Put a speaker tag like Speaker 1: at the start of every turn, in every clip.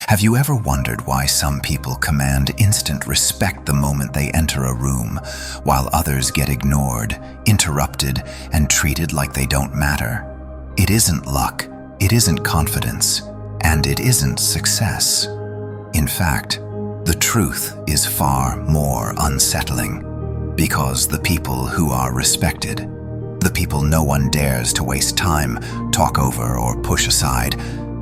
Speaker 1: Have you ever wondered why some people command instant respect the moment they enter a room, while others get ignored, interrupted, and treated like they don't matter? It isn't luck, it isn't confidence, and it isn't success. In fact, the truth is far more unsettling, because the people who are respected, the people no one dares to waste time, talk over, or push aside,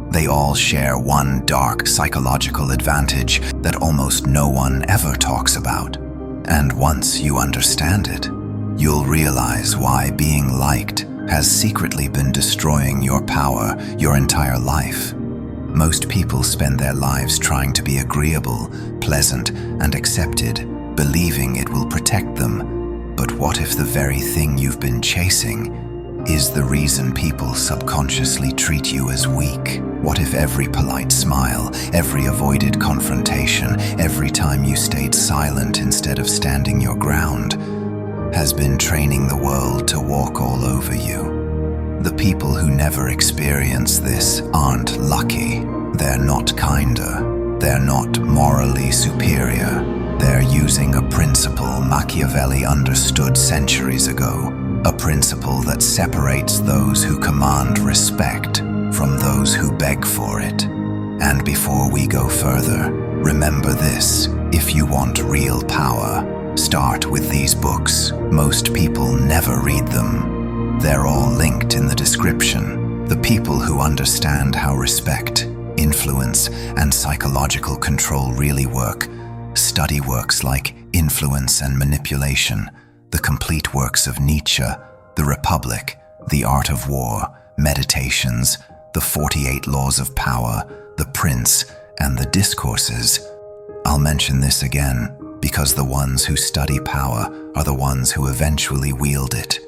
Speaker 1: they all share one dark psychological advantage that almost no one ever talks about. And once you understand it, you'll realize why being liked has secretly been destroying your power your entire life. Most people spend their lives trying to be agreeable, pleasant, and accepted, believing it will protect them. But what if the very thing you've been chasing is the reason people subconsciously treat you as weak? What if every polite smile, every avoided confrontation, every time you stayed silent instead of standing your ground, has been training the world to walk all over you? The people who never experience this aren't lucky. They're not kinder. They're not morally superior. They're using a principle Machiavelli understood centuries ago. A principle that separates those who command respect from those who beg for it. And before we go further, remember this: if you want real power, start with these books. Most people never read them. They're all linked in the description. The people who understand how respect, influence, and psychological control really work study works like Influence and Manipulation, the complete works of Nietzsche, The Republic, The Art of War, Meditations, The 48 Laws of Power, The Prince, and The Discourses. I'll mention this again because the ones who study power are the ones who eventually wield it.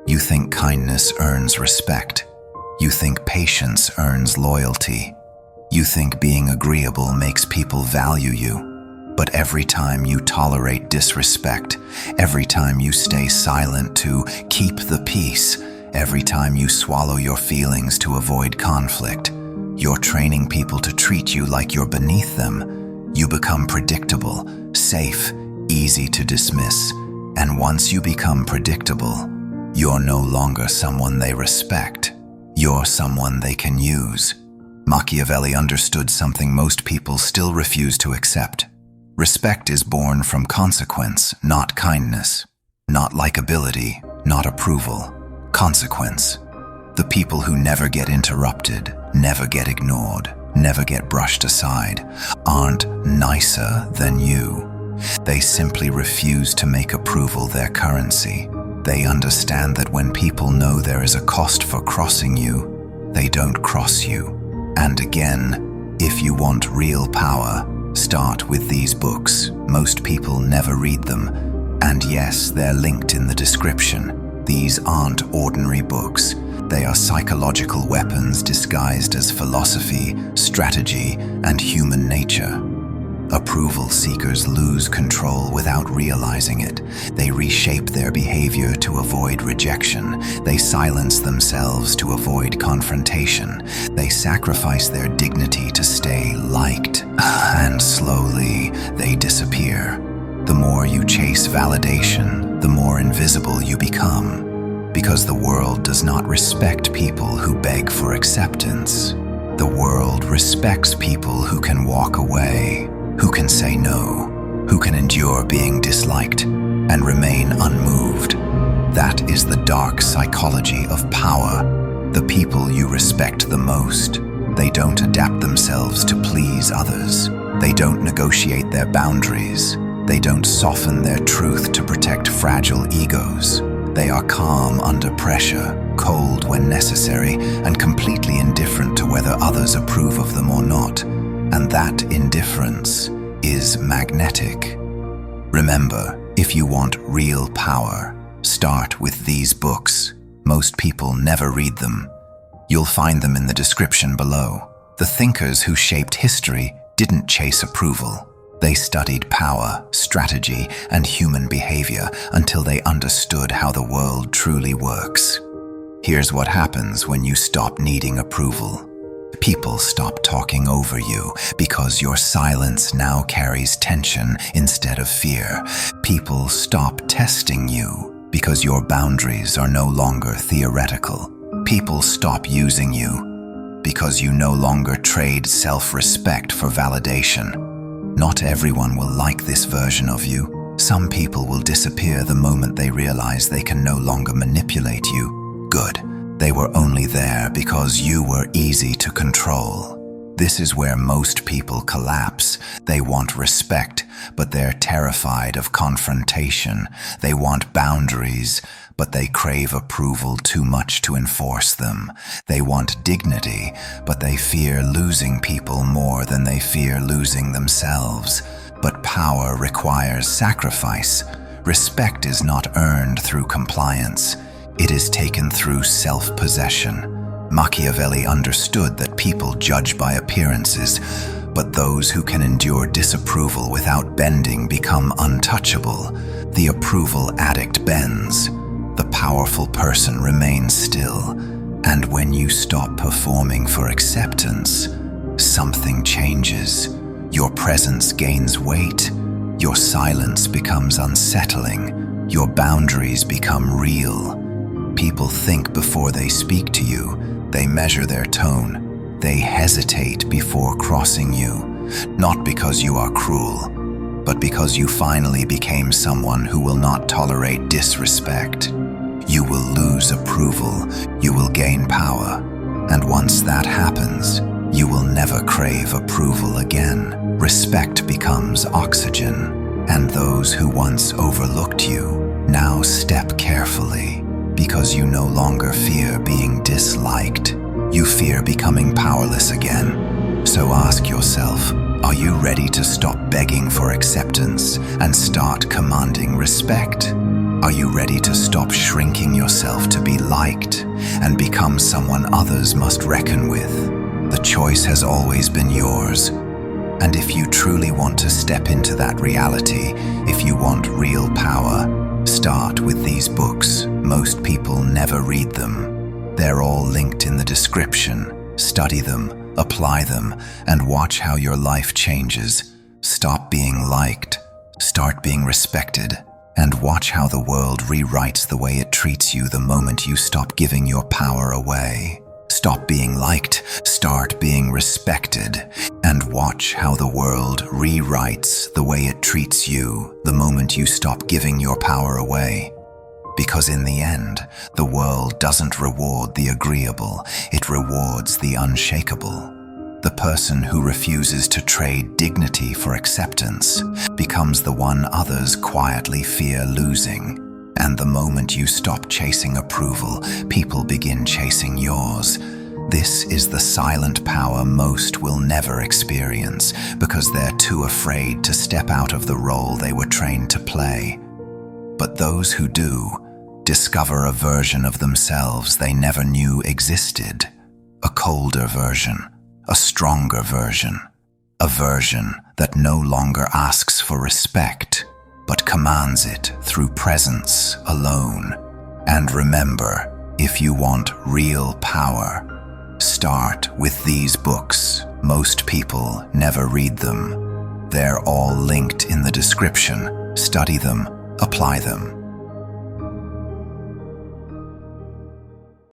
Speaker 1: You think kindness earns respect. You think patience earns loyalty. You think being agreeable makes people value you. But every time you tolerate disrespect, every time you stay silent to keep the peace, every time you swallow your feelings to avoid conflict, you're training people to treat you like you're beneath them. You become predictable, safe, easy to dismiss. And once you become predictable, you're no longer someone they respect. You're someone they can use. Machiavelli understood something most people still refuse to accept. Respect is born from consequence, not kindness. Not likability, not approval. Consequence. The people who never get interrupted, never get ignored, never get brushed aside, aren't nicer than you. They simply refuse to make approval their currency. They understand that when people know there is a cost for crossing you, they don't cross you. And again, if you want real power, start with these books. Most people never read them. And yes, they're linked in the description. These aren't ordinary books. They are psychological weapons disguised as philosophy, strategy, and human nature. Approval seekers lose control without realizing it. They reshape their behavior to avoid rejection. They silence themselves to avoid confrontation. They sacrifice their dignity to stay liked. And slowly, they disappear. The more you chase validation, the more invisible you become. Because the world does not respect people who beg for acceptance. The world respects people who can walk away, who can say no, who can endure being disliked and remain unmoved. That is the dark psychology of power. The people you respect the most, they don't adapt themselves to please others. They don't negotiate their boundaries. They don't soften their truth to protect fragile egos. They are calm under pressure, cold when necessary, and completely indifferent to whether others approve of them or not. And that indifference is magnetic. Remember, if you want real power, start with these books. Most people never read them. You'll find them in the description below. The thinkers who shaped history didn't chase approval. They studied power, strategy, and human behavior until they understood how the world truly works. Here's what happens when you stop needing approval. People stop talking over you because your silence now carries tension instead of fear. People stop testing you because your boundaries are no longer theoretical. People stop using you because you no longer trade self-respect for validation. Not everyone will like this version of you. Some people will disappear the moment they realize they can no longer manipulate you. Good. They were only there because you were easy to control. This is where most people collapse. They want respect, but they're terrified of confrontation. They want boundaries, but they crave approval too much to enforce them. They want dignity, but they fear losing people more than they fear losing themselves. But power requires sacrifice. Respect is not earned through compliance. It is taken through self-possession. Machiavelli understood that people judge by appearances, but those who can endure disapproval without bending become untouchable. The approval addict bends. The powerful person remains still. And when you stop performing for acceptance, something changes. Your presence gains weight. Your silence becomes unsettling. Your boundaries become real. People think before they speak to you. They measure their tone. They hesitate before crossing you. Not because you are cruel, but because you finally became someone who will not tolerate disrespect. You will lose approval. You will gain power. And once that happens, you will never crave approval again. Respect becomes oxygen. And those who once overlooked you now step carefully. Because you no longer fear being disliked. You fear becoming powerless again. So ask yourself, are you ready to stop begging for acceptance and start commanding respect? Are you ready to stop shrinking yourself to be liked and become someone others must reckon with? The choice has always been yours. And if you truly want to step into that reality, if you want real power, start with these books. Most people never read them. They're all linked in the description. Study them, apply them, and watch how your life changes. Stop being liked, start being respected, and watch how the world rewrites the way it treats you the moment you stop giving your power away. Stop being liked, start being respected, and watch how the world rewrites the way it treats you the moment you stop giving your power away. Because in the end, the world doesn't reward the agreeable, it rewards the unshakable. The person who refuses to trade dignity for acceptance becomes the one others quietly fear losing. And the moment you stop chasing approval, people begin chasing yours. This is the silent power most will never experience because they're too afraid to step out of the role they were trained to play. But those who do discover a version of themselves they never knew existed. A colder version, a stronger version, a version that no longer asks for respect, but commands it through presence alone. And remember, if you want real power, start with these books. Most people never read them. They're all linked in the description. Study them, apply them,